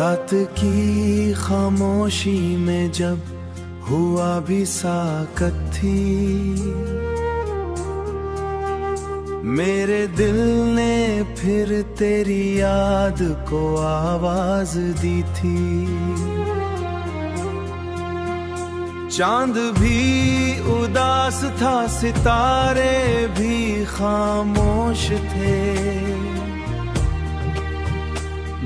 रात की खामोशी में जब हुआ भी साकत थी, मेरे दिल ने फिर तेरी याद को आवाज दी थी। चांद भी उदास था, सितारे भी खामोश थे,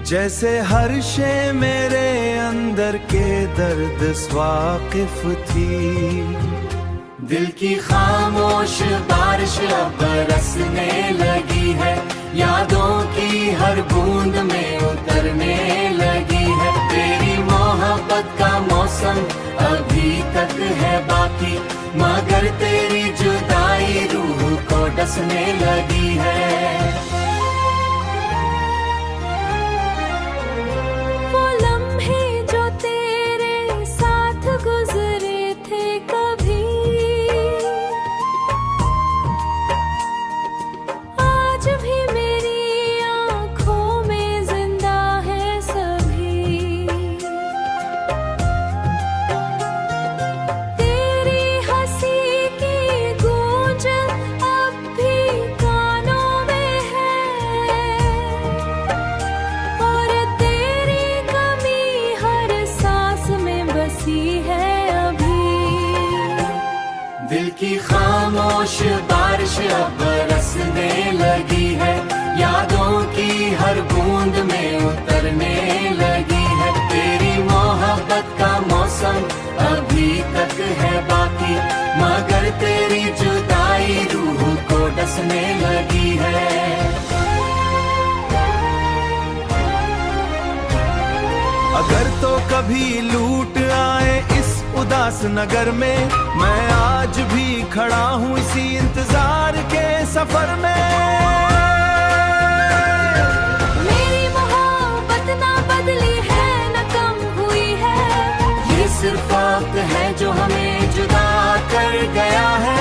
जैसे हर शय मेरे अंदर के दर्द से वाकिफ थी। दिल की खामोश बारिश अब बरसने लगी है, यादों की हर बूंद में उतरने लगी है। तेरी मोहब्बत का मौसम अभी तक है बाकी, मगर तेरी जुदाई रूह को डसने लगी है। दिल की खामोश बारिश अब बरसने लगी है, यादों की हर बूंद में उतरने लगी है। तेरी मोहब्बत का मौसम अभी तक है बाकी, मगर तेरी जुदाई रूह को डसने लगी है। अगर तो कभी लूट आए इस उदास नगर में, मैं आज भी खड़ा हूँ इसी इंतजार के सफर में। मेरी मोहब्बत ना बदली है, न कम हुई है, ये सिर्फ वक्त है जो हमें जुदा कर गया है।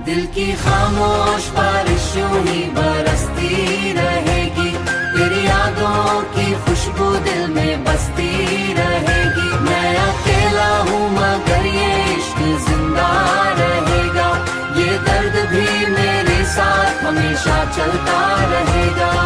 दिल की खामोश बारिश यूं ही बरसती रहेगी, तेरी यादों की खुशबू दिल में बसती रहेगी। मैं अकेला हूँ मगर ये इश्क जिंदा रहेगा, ये दर्द भी मेरे साथ हमेशा चलता रहेगा।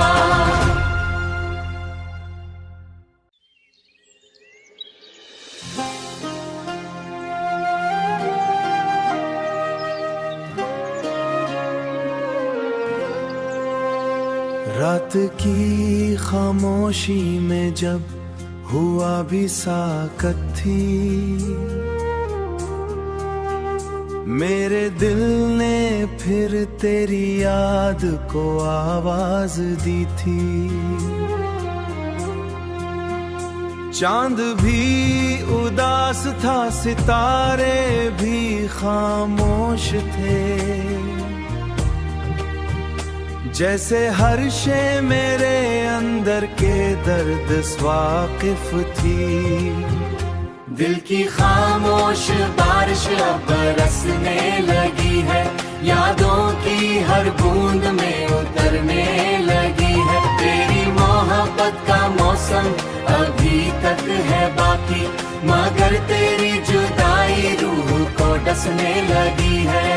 रात की खामोशी में जब हुआ भी साकत थी, मेरे दिल ने फिर तेरी याद को आवाज दी थी। चांद भी उदास था, सितारे भी खामोश थे, जैसे हर शय मेरे अंदर के दर्द से वाकिफ थी। दिल की खामोश बारिश अब बरसने लगी है, यादों की हर बूंद में उतरने लगी है। तेरी मोहब्बत का मौसम अभी तक है बाकी, मगर तेरी जुदाई रूह को डसने लगी है।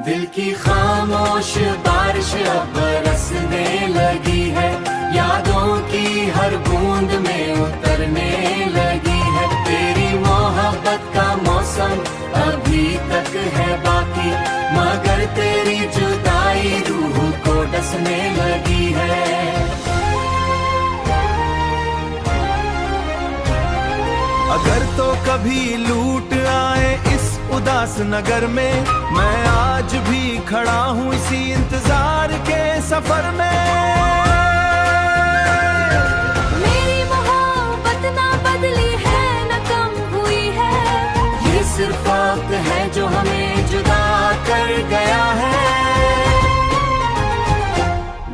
दिल की खामोश बारिश अब बरसने लगी है, यादों की हर बूंद में उतरने लगी है। तेरी मोहब्बत का मौसम अभी तक है बाकी, मगर तेरी जुदाई रूह को डसने लगी है। अगर तो कभी लूट आए इस उदास नगर में, मैं आज भी खड़ा हूँ इसी इंतजार के सफर में। मेरी मोहब्बत ना बदली है न कम हुई है, ये सिर्फ वक्त है जो हमें जुदा कर गया है।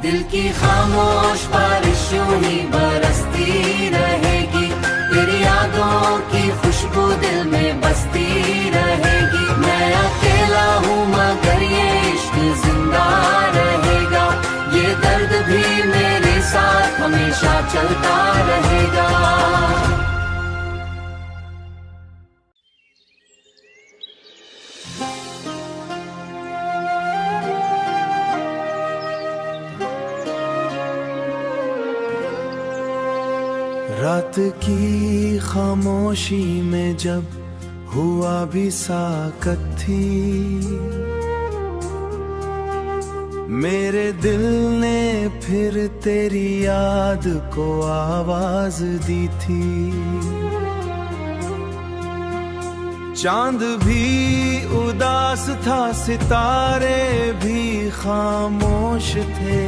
दिल की खामोश बारिश यूं ही बरसती रहेगी, तेरी यादों की खुशबू दिल में बसती रहेगी। मैं अकेला हूँ मगर ये इश्क जिंदा रहेगा, ये दर्द भी मेरे साथ हमेशा चलता रहेगा। रात की खामोशी में जब हुआ भी साकत थी, मेरे दिल ने फिर तेरी याद को आवाज दी थी। चांद भी उदास था, सितारे भी खामोश थे,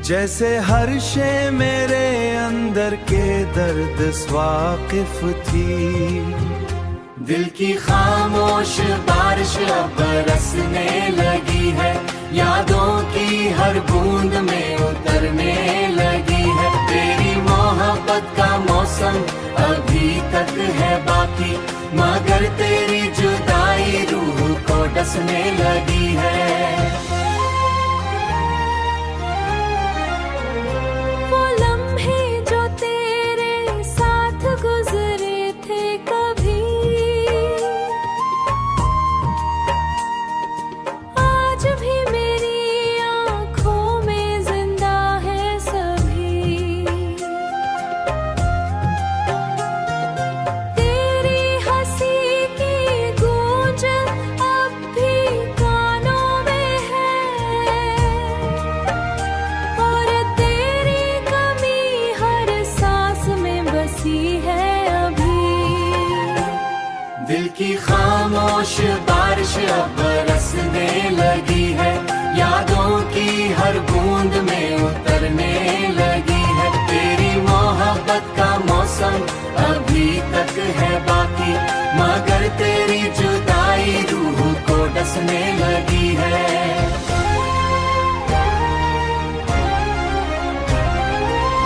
जैसे हर शे मेरे अंदर के दर्द वाकिफ थी। दिल की खामोश बारिश अब बरसने लगी है, यादों की हर बूंद में उतरने लगी है। तेरी मोहब्बत का मौसम अभी तक है बाकी, मगर तेरी जुदाई रूह को डसने लगी है। वो लम्हे जो तेरे साथ गुजरे थे कभी, आज भी मेरी आँखों में जिंदा है सभी। तेरी हंसी की गूंज अब भी कानों में है, और तेरी कमी हर सांस में बसी है अभी। दिल की खामोश बारिश अब बरसने लगी है, यादों की हर बूंद में उतरने लगी है। तेरी मोहब्बत का मौसम अभी तक है बाकी, मगर तेरी जुदाई रूह को डसने लगी है।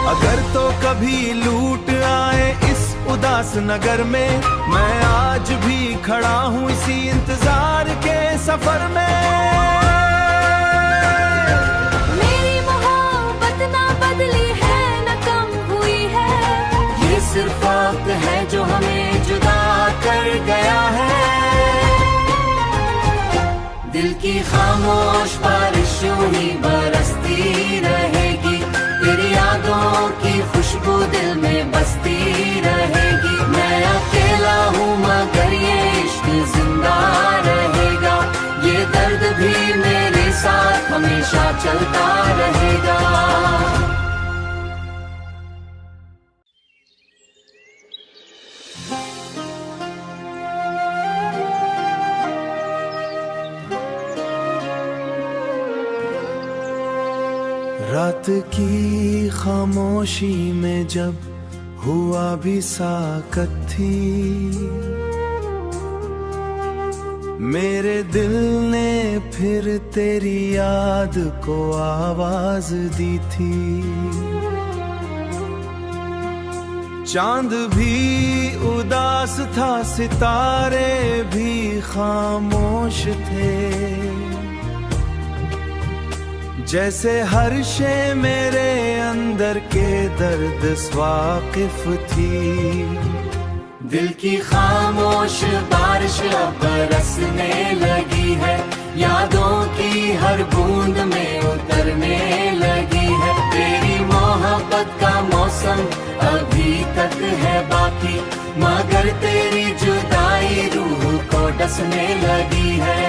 अगर तो कभी लूट आए इस उदास नगर में, मैं आज भी खड़ा हूँ इसी इंतजार के सफर में। मेरी मोहब्बत ना बदली है न कम हुई है, ये सिर्फ वक्त है जो हमें जुदा कर गया है। दिल की खामोश बारिश यूं ही बरसती रहेगी, तेरी यादों की खुशबू दिल में बसती रहेगी। मैं अकेला हूँ मगर ये इश्क जिंदा रहेगा, ये दर्द भी मेरे साथ हमेशा चलता रहेगा। रात की खामोशी में जब हुआ भी साकत थी, मेरे दिल ने फिर तेरी याद को आवाज दी थी। चांद भी उदास था, सितारे भी खामोश थे, जैसे हर शे मेरे अंदर के दर्द वाकिफ थी। दिल की खामोश बारिश अब बरसने लगी है, यादों की हर बूंद में उतरने लगी है। तेरी मोहब्बत का मौसम अभी तक है बाकी, मगर तेरी जुदाई रूह को डसने लगी है।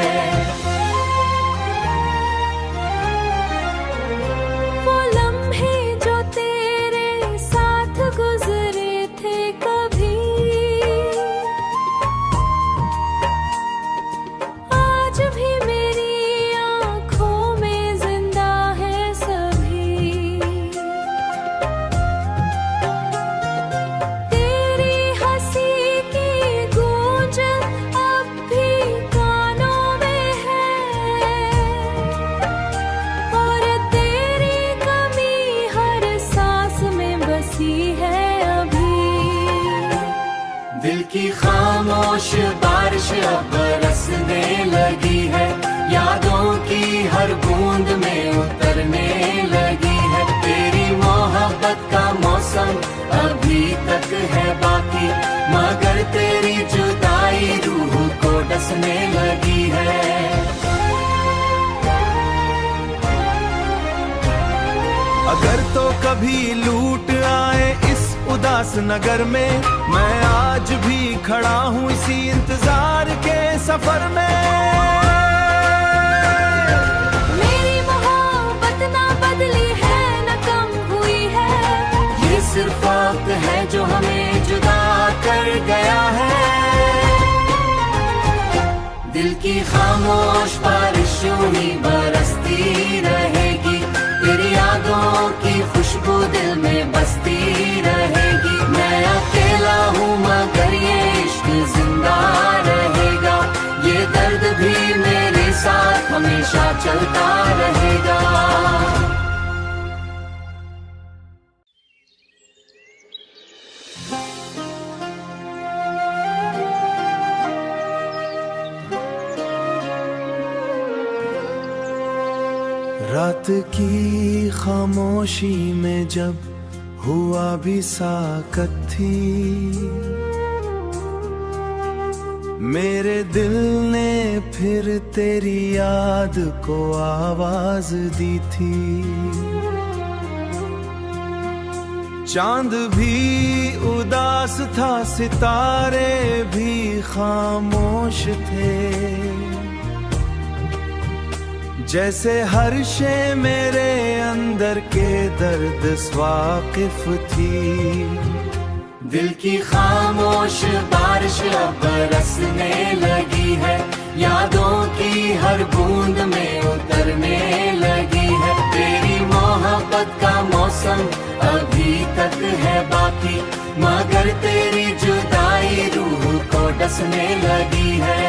वो लम्हे जो तेरे साथ गुजरे बाकी, मगर तेरी जुदाई रूह को डसने लगी है। अगर तो कभी लूट आए इस उदास नगर में, मैं आज भी खड़ा हूँ इसी इंतजार के सफर में। मेरी मोहब्बत ना बदली है ना कम हुई है, ये सिर्फ वक्त है जो हमें जुदा कर गया है। दिल की खामोश बारिश यूं ही बरसती रहेगी, तेरी यादों की खुशबू दिल में बसती रहेगी। मैं अकेला हूँ मगर ये इश्क जिंदा रहेगा, ये दर्द भी मेरे साथ हमेशा चलता रहेगा। रात की खामोशी में जब हुआ भी साकत थी, मेरे दिल ने फिर तेरी याद को आवाज दी थी। चांद भी उदास था, सितारे भी खामोश थे, जैसे हर शे मेरे अंदर के दर्द वाकिफ थी। दिल की खामोश बारिश अब बरसने लगी है, यादों की हर बूंद में उतरने लगी है। तेरी मोहब्बत का मौसम अभी तक है बाकी, मगर तेरी जुदाई रूह को डसने लगी है।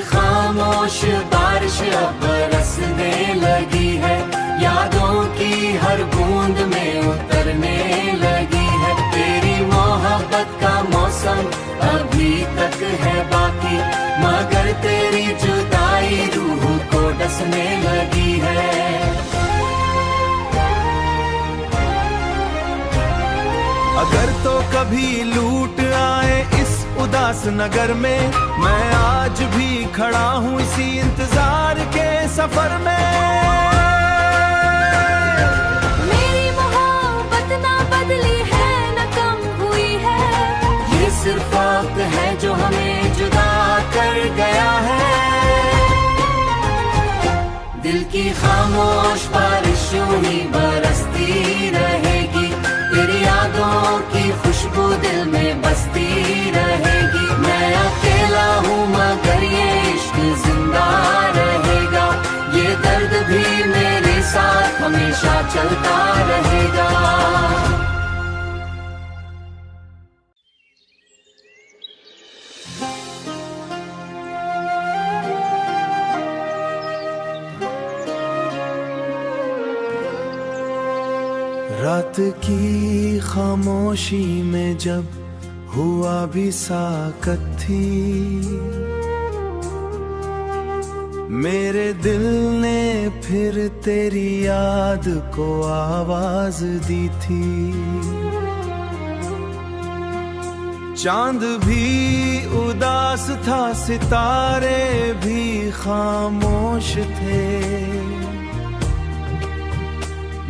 खामोश बारिश अब बरसने लगी है, यादों की हर बूंद में उतरने लगी है। तेरी मोहब्बत का मौसम अभी तक है बाकी, मगर तेरी जुदाई रूह को डसने लगी है। अगर तो कभी लूट आए इस उदास नगर में, मैं आज भी खड़ा हूँ इसी इंतजार के सफर में। मेरी मोहब्बत ना बदली है ना कम हुई है, ये सिर्फ वक्त है जो हमें जुदा कर गया है। दिल की खामोश बारिश यूं ही बरसती रहेगी, तेरी यादों की खुशबू दिल में बसती रहेगी। मैं अकेला हूँ मगर ये इश्क जिंदा रहेगा, ये दर्द भी मेरे साथ हमेशा चलता रहेगा। रात की खामोशी में जब हुआ भी साकत थी, मेरे दिल ने फिर तेरी याद को आवाज दी थी। चांद भी उदास था, सितारे भी खामोश थे,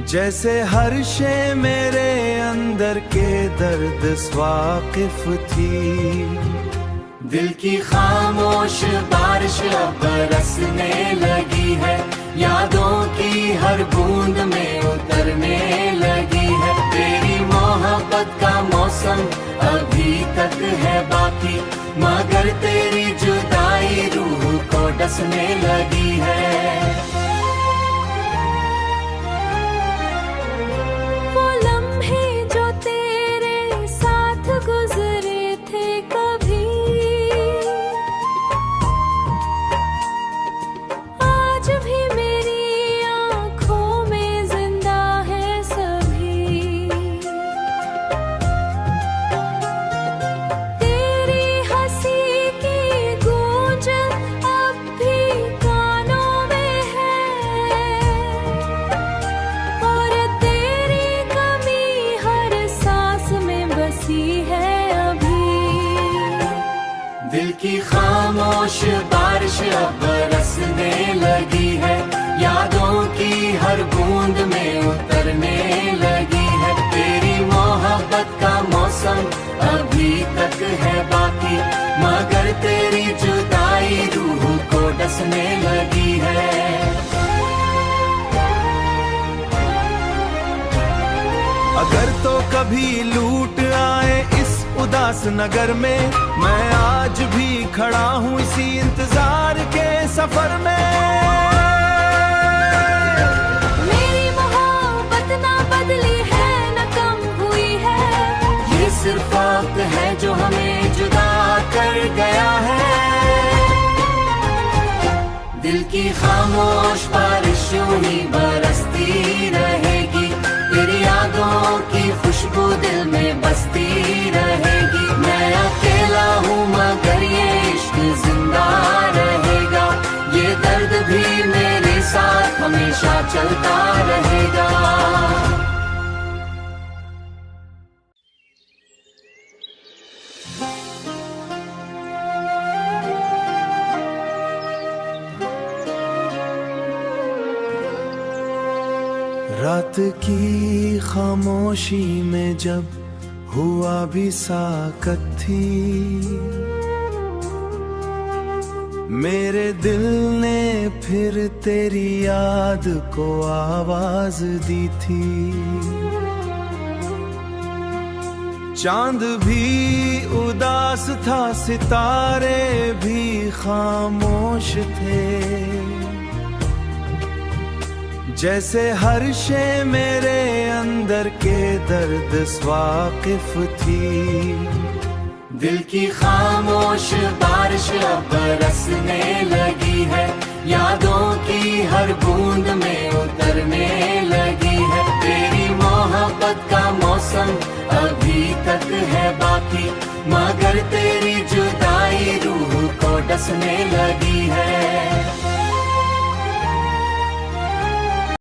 जैसे हर शे मेरे अंदर के दर्द वाकिफ थी। दिल की खामोश बारिश अब बरसने लगी है, यादों की हर बूंद में उतरने लगी है। तेरी मोहब्बत का मौसम अभी तक है बाकी, मगर तेरी जुदाई जुदाई रूह को डसने लगी है। वो लम्हे जो तेरे साथ गुजरे थे कभी, आज भी मेरी आँखों में जिंदा है सभी। तेरी हंसी की गूंज अब भी कानों में है, और तेरी कमी हर सांस में बसी है अभी। दिल की खामोश बारिश अब बरसने लगी है, यादों की हर बूंद में उतरने लगी है। तेरी मोहब्बत का मौसम अभी तक है बाकी, मगर तेरी जुदाई रूह को डसने लगी है। अगर तो कभी लूट आए इस उदास नगर में, मैं आज भी खड़ा हूँ इसी इंतजार के सफर में। मेरी मोहब्बत ना बदली है न कम हुई है, ये सिर्फ वक्त है जो हमें जुदा कर गया है। दिल की खामोश बारिश यूं ही बरसती रहेगी, तेरी यादों की खुशबू दिल में बसती रहेगी। मैं अकेला हूँ मगर ये इश्क जिंदा रहेगा, ये दर्द भी मेरे साथ हमेशा चलता रहेगा। रात की खामोशी में जब हुआ भी साकत थी, मेरे दिल ने फिर तेरी याद को आवाज दी थी। चांद भी उदास था, सितारे भी खामोश थे, जैसे हर शे मेरे अंदर के दर्द वाकिफ थी। दिल की खामोश बारिश अब बरसने लगी है, यादों की हर बूंद में